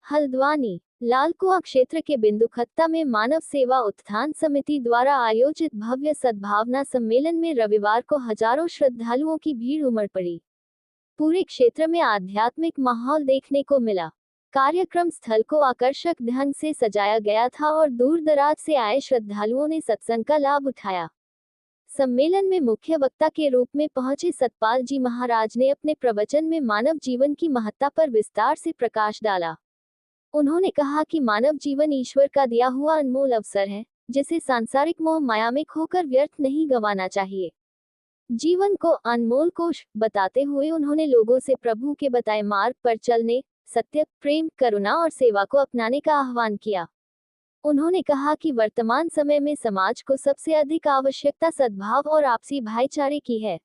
हल्द्वानी लालकुआं क्षेत्र के बिंदुखत्ता में मानव सेवा उत्थान समिति द्वारा आयोजित भव्य सद्भावना सम्मेलन में रविवार को हजारों श्रद्धालुओं की भीड़ उमड़ पड़ी। पूरे क्षेत्र में आध्यात्मिक माहौल देखने को मिला। कार्यक्रम स्थल को आकर्षक ढंग से सजाया गया था और दूर दराज से आए श्रद्धालुओं ने सत्संग का लाभ उठाया। सम्मेलन में मुख्य वक्ता के रूप में पहुंचे सतपाल जी महाराज ने अपने प्रवचन में मानव जीवन की महत्ता पर विस्तार से प्रकाश डाला। उन्होंने कहा कि मानव जीवन ईश्वर का दिया हुआ अनमोल अवसर है, जिसे सांसारिक मोह माया में खोकर व्यर्थ नहीं गंवाना चाहिए। जीवन को अनमोल कोष बताते हुए उन्होंने लोगों से प्रभु के बताए मार्ग पर चलने, सत्य, प्रेम, करुणा और सेवा को अपनाने का आह्वान किया। उन्होंने कहा कि वर्तमान समय में समाज को सबसे अधिक आवश्यकता सद्भाव और आपसी भाईचारे की है।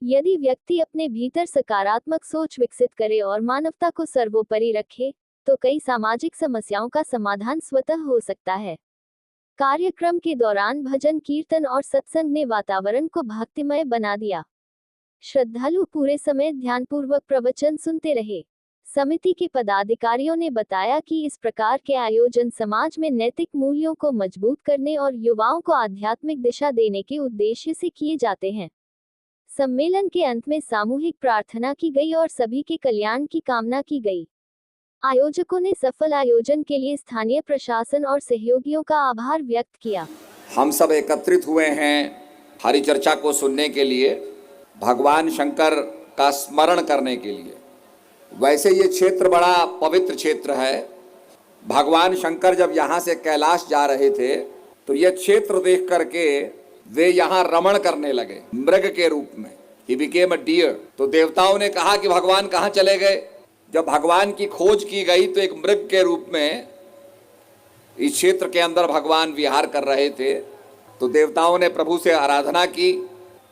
यदि व्यक्ति अपने भीतर सकारात्मक सोच विकसित करे और मानवता को सर्वोपरि रखे, तो कई सामाजिक समस्याओं का समाधान स्वतः हो सकता है। कार्यक्रम के दौरान भजन कीर्तन और सत्संग ने वातावरण को भक्तिमय बना दिया। श्रद्धालु पूरे समय ध्यानपूर्वक प्रवचन सुनते रहे। समिति के पदाधिकारियों ने बताया कि इस प्रकार के आयोजन समाज में नैतिक मूल्यों को मजबूत करने और युवाओं को आध्यात्मिक दिशा देने के उद्देश्य से किए जाते हैं। सम्मेलन के अंत में सामूहिक प्रार्थना की गई और सभी के कल्याण की कामना की गई। आयोजकों ने सफल आयोजन के लिए स्थानीय प्रशासन और सहयोगियों का आभार व्यक्त किया। हम सब एकत्रित हुए हैं हरि चर्चा को सुनने के लिए, भगवान शंकर का स्मरण करने के लिए। वैसे ये क्षेत्र बड़ा पवित्र क्षेत्र है। भगवान शंकर जब यहाँ से कैलाश जा रहे थे तो ये क्षेत्र देख करके वे यहाँ रमण करने लगे मृग के रूप में। He became a deer। तो देवताओं ने कहा कि भगवान कहाँ चले गए। जब भगवान की खोज की गई तो एक मृग के रूप में इस क्षेत्र के अंदर भगवान विहार कर रहे थे। तो देवताओं ने प्रभु से आराधना की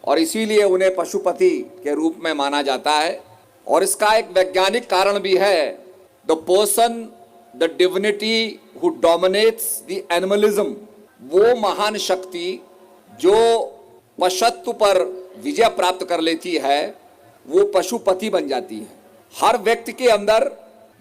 और इसीलिए उन्हें पशुपति के रूप में माना जाता है। और इसका एक वैज्ञानिक कारण भी है। The person, the divinity who dominates the animalism, वो महान शक्ति जो पशुत्व पर विजय प्राप्त कर लेती है, वो पशुपति बन जाती है। हर व्यक्ति के अंदर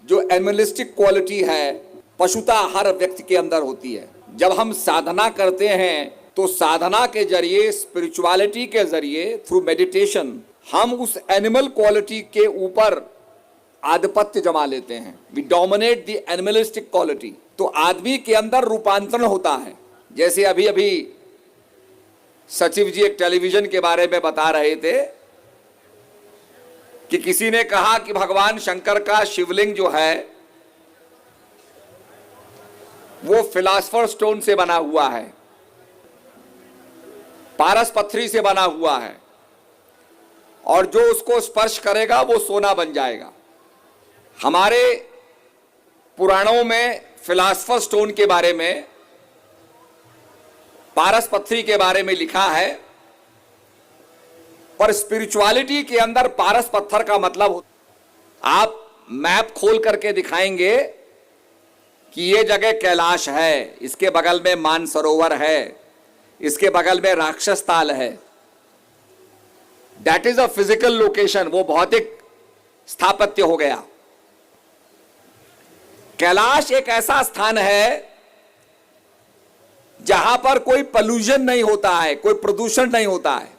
जो एनिमलिस्टिक क्वालिटी है, पशुता हर व्यक्ति के अंदर होती है। जब हम साधना करते हैं तो साधना के जरिए, स्पिरिचुअलिटी के जरिए, थ्रू मेडिटेशन, हम उस एनिमल क्वालिटी के ऊपर आधिपत्य जमा लेते हैं। We dominate the animalistic quality. तो आदमी के अंदर रूपांतरण होता है। जैसे अभी अभी सचिव जी एक टेलीविजन के बारे में बता रहे थे कि किसी ने कहा कि भगवान शंकर का शिवलिंग जो है वो फिलासफर स्टोन से बना हुआ है, पारस पत्थरी से बना हुआ है, और जो उसको स्पर्श करेगा वो सोना बन जाएगा। हमारे पुराणों में फिलासफर स्टोन के बारे में, पारस पत्थरी के बारे में लिखा है, पर स्पिरिचुअलिटी के अंदर पारस पत्थर का मतलब, आप मैप खोल करके दिखाएंगे कि ये जगह कैलाश है, इसके बगल में मानसरोवर है, इसके बगल में राक्षस ताल है। That is a physical location, वो भौतिक स्थापत्य हो गया। कैलाश एक ऐसा स्थान है जहां पर कोई पॉल्यूशन नहीं होता है, कोई प्रदूषण नहीं होता है।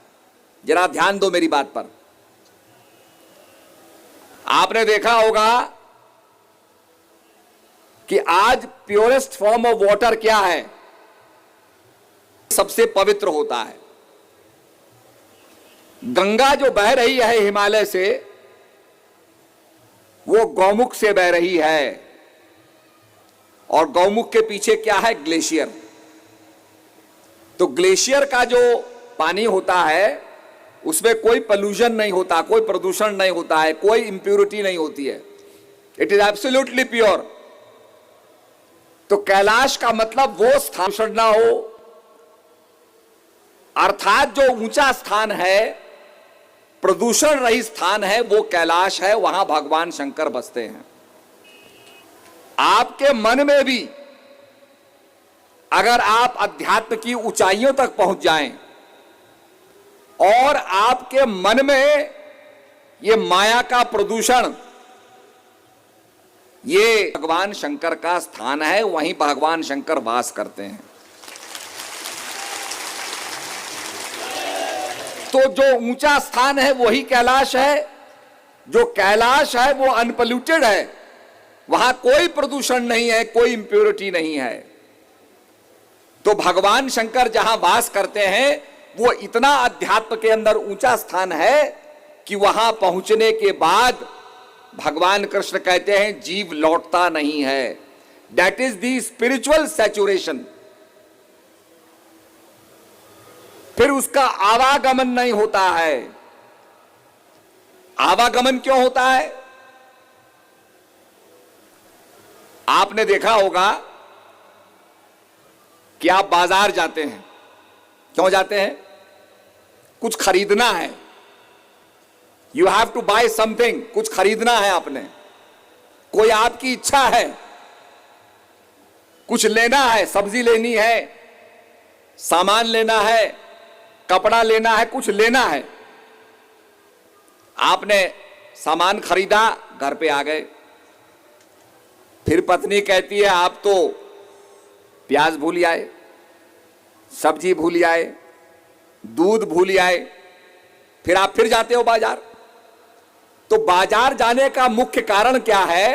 जरा ध्यान दो मेरी बात पर। आपने देखा होगा कि आज प्योरेस्ट फॉर्म ऑफ वाटर क्या है, सबसे पवित्र होता है। गंगा जो बह रही है हिमालय से, वो गौमुख से बह रही है, और गौमुख के पीछे क्या है, ग्लेशियर। तो ग्लेशियर का जो पानी होता है उसमें कोई पोल्यूशन नहीं होता, कोई प्रदूषण नहीं होता है, कोई इंप्योरिटी नहीं होती है। It is absolutely pure. तो कैलाश का मतलब वो स्थान ना हो, अर्थात जो ऊंचा स्थान है, प्रदूषण रहित स्थान है, वो कैलाश है। वहां भगवान शंकर बसते हैं। आपके मन में भी अगर आप अध्यात्म की ऊंचाइयों तक पहुंच जाएं और आपके मन में ये माया का प्रदूषण, ये भगवान शंकर का स्थान है, वहीं भगवान शंकर वास करते हैं। तो जो ऊंचा स्थान है वही कैलाश है। जो कैलाश है वो अनपोल्यूटेड है, वहां कोई प्रदूषण नहीं है, कोई इंप्योरिटी नहीं है। तो भगवान शंकर जहां वास करते हैं वो इतना अध्यात्म के अंदर ऊंचा स्थान है कि वहां पहुंचने के बाद भगवान कृष्ण कहते हैं जीव लौटता नहीं है। That is the spiritual saturation. फिर उसका आवागमन नहीं होता है। आवागमन क्यों होता है? आपने देखा होगा कि आप बाजार जाते हैं। क्यों जाते हैं? कुछ खरीदना है। You have to buy something. कुछ खरीदना है आपने, कोई आपकी इच्छा है, कुछ लेना है, सब्जी लेनी है, सामान लेना है, कपड़ा लेना है, कुछ लेना है। आपने सामान खरीदा, घर पे आ गए। फिर पत्नी कहती है आप तो प्याज भूल आए, सब्जी भूल आए, दूध भूल आए। फिर आप फिर जाते हो बाजार। तो बाजार जाने का मुख्य कारण क्या है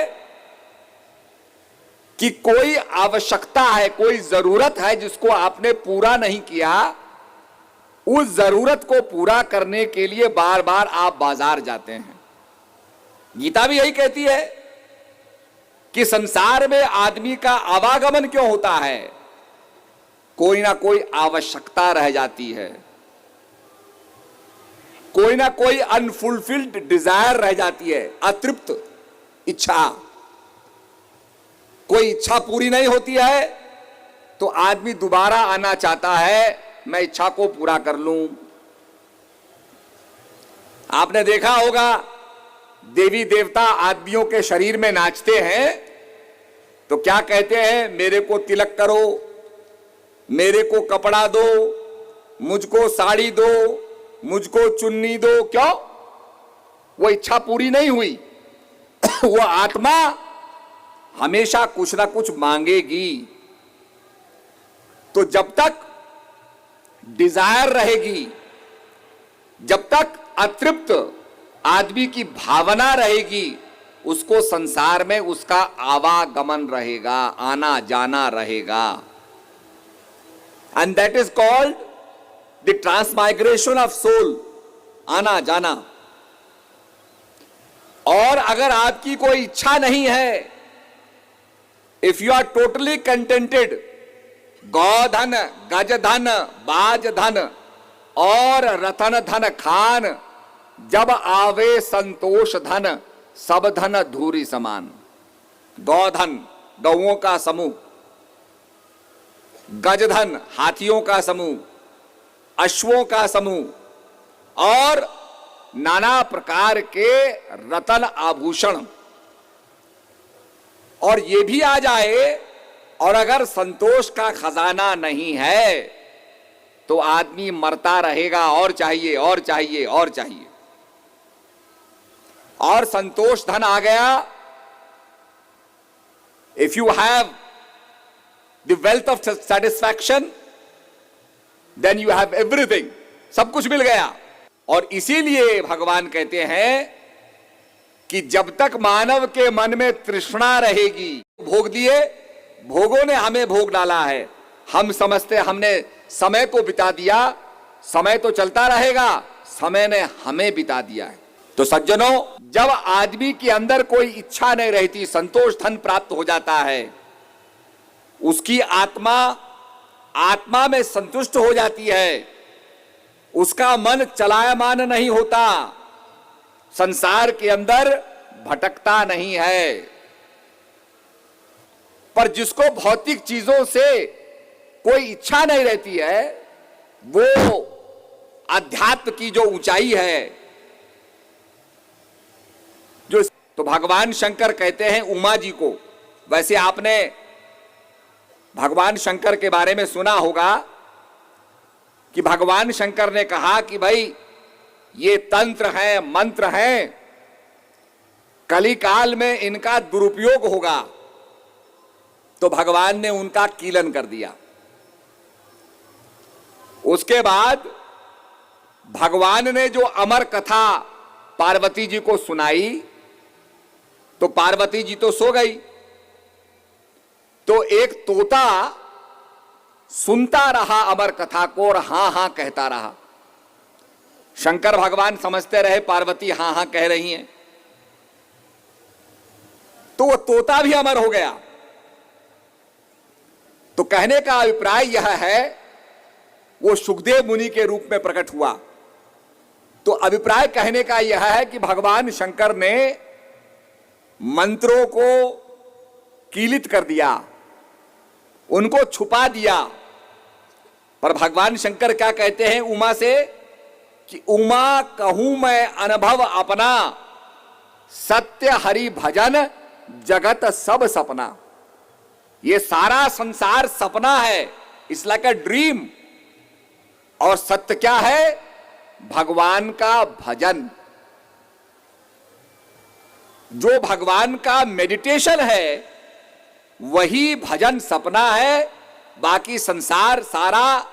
कि कोई आवश्यकता है, कोई जरूरत है जिसको आपने पूरा नहीं किया। उस जरूरत को पूरा करने के लिए बार बार आप बाजार जाते हैं। गीता भी यही कहती है कि संसार में आदमी का आवागमन क्यों होता है? कोई ना कोई आवश्यकता रह जाती है, कोई ना कोई अनफुलफिल्ड डिजायर रह जाती है, अतृप्त इच्छा। कोई इच्छा पूरी नहीं होती है तो आदमी दोबारा आना चाहता है, मैं इच्छा को पूरा कर लूं। आपने देखा होगा देवी देवता आदमियों के शरीर में नाचते हैं तो क्या कहते हैं? मेरे को तिलक करो, मेरे को कपड़ा दो, मुझको साड़ी दो, मुझको चुन्नी दो। क्यों? वो इच्छा पूरी नहीं हुई। वो आत्मा हमेशा कुछ ना कुछ मांगेगी। तो जब तक डिजायर रहेगी, जब तक अतृप्त आदमी की भावना रहेगी, उसको संसार में उसका आवागमन रहेगा, आना जाना रहेगा। And that is called the transmigration of soul, आना जाना। और अगर आपकी कोई इच्छा नहीं है, if you are totally contented, गौधन, गजधन, बाजधन और रतन धन खान, जब आवे संतोष धन, सब धन धूरी समान। गौधन, गौओं का समूह, गजधन, हाथियों का समूह, अश्वों का समूह और नाना प्रकार के रतन आभूषण, और ये भी आ जाए। और अगर संतोष का खजाना नहीं है तो आदमी मरता रहेगा, और चाहिए और चाहिए और चाहिए। और संतोष धन आ गया, if you have the wealth of satisfaction then you have everything, सब कुछ मिल गया। और इसीलिए भगवान कहते हैं कि जब तक मानव के मन में तृष्णा रहेगी, भोग दिए, भोगों ने हमें भोग डाला है, हम समझते हमने समय को बिता दिया, समय तो चलता रहेगा, समय ने हमें बिता दिया है। तो सज्जनों, जब आदमी के अंदर कोई इच्छा नहीं रहती, संतोष धन प्राप्त हो जाता है, उसकी आत्मा में संतुष्ट हो जाती है, उसका मन चलायमान नहीं होता, संसार के अंदर भटकता नहीं है। पर जिसको भौतिक चीजों से कोई इच्छा नहीं रहती है, वो अध्यात्म की जो ऊंचाई है, जो तो भगवान शंकर कहते हैं उमा जी को। वैसे आपने भगवान शंकर के बारे में सुना होगा कि भगवान शंकर ने कहा कि भाई ये तंत्र हैं, मंत्र हैं, कलिकाल में इनका दुरुपयोग होगा, तो भगवान ने उनका कीलन कर दिया। उसके बाद भगवान ने जो अमर कथा पार्वती जी को सुनाई, तो पार्वती जी तो सो गई, तो एक तोता सुनता रहा अमर कथा को और हां हां कहता रहा। शंकर भगवान समझते रहे पार्वती हां हां कह रही हैं, तो वो तोता भी अमर हो गया। तो कहने का अभिप्राय यह है, वो सुखदेव मुनि के रूप में प्रकट हुआ। तो अभिप्राय कहने का यह है कि भगवान शंकर ने मंत्रों को कीलित कर दिया, उनको छुपा दिया। पर भगवान शंकर क्या कहते हैं उमा से कि उमा कहूं मैं अनुभव अपना, सत्य हरि भजन जगत सब सपना। ये सारा संसार सपना है, इट्स लाइक अ ड्रीम। और सत्य क्या है? भगवान का भजन। जो भगवान का मेडिटेशन है वही भजन सपना है, बाकी संसार सारा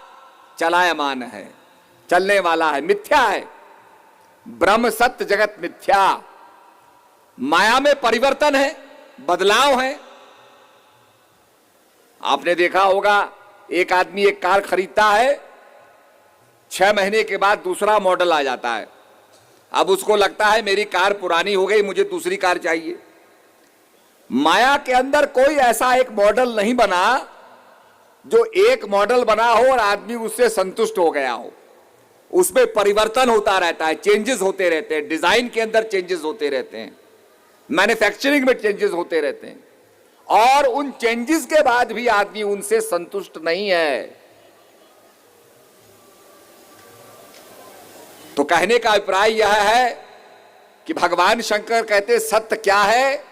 चलायमान है, चलने वाला है, मिथ्या है। ब्रह्म सत्य जगत मिथ्या। माया में परिवर्तन है, बदलाव है। आपने देखा होगा, एक आदमी एक कार खरीदता है, 6 महीने के बाद दूसरा मॉडल आ जाता है। अब उसको लगता है मेरी कार पुरानी हो गई, मुझे दूसरी कार चाहिए। माया के अंदर कोई ऐसा एक मॉडल नहीं बना जो एक मॉडल बना हो और आदमी उससे संतुष्ट हो गया हो। उसमें परिवर्तन होता रहता है, चेंजेस होते रहते हैं, डिजाइन के अंदर चेंजेस होते रहते हैं, मैन्युफैक्चरिंग में चेंजेस होते रहते हैं, और उन चेंजेस के बाद भी आदमी उनसे संतुष्ट नहीं है। तो कहने का अभिप्राय यह है कि भगवान शंकर कहते सत्य क्या है?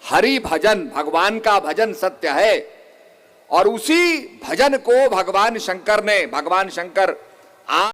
हरि भजन, भगवान का भजन सत्य है। और उसी भजन को भगवान शंकर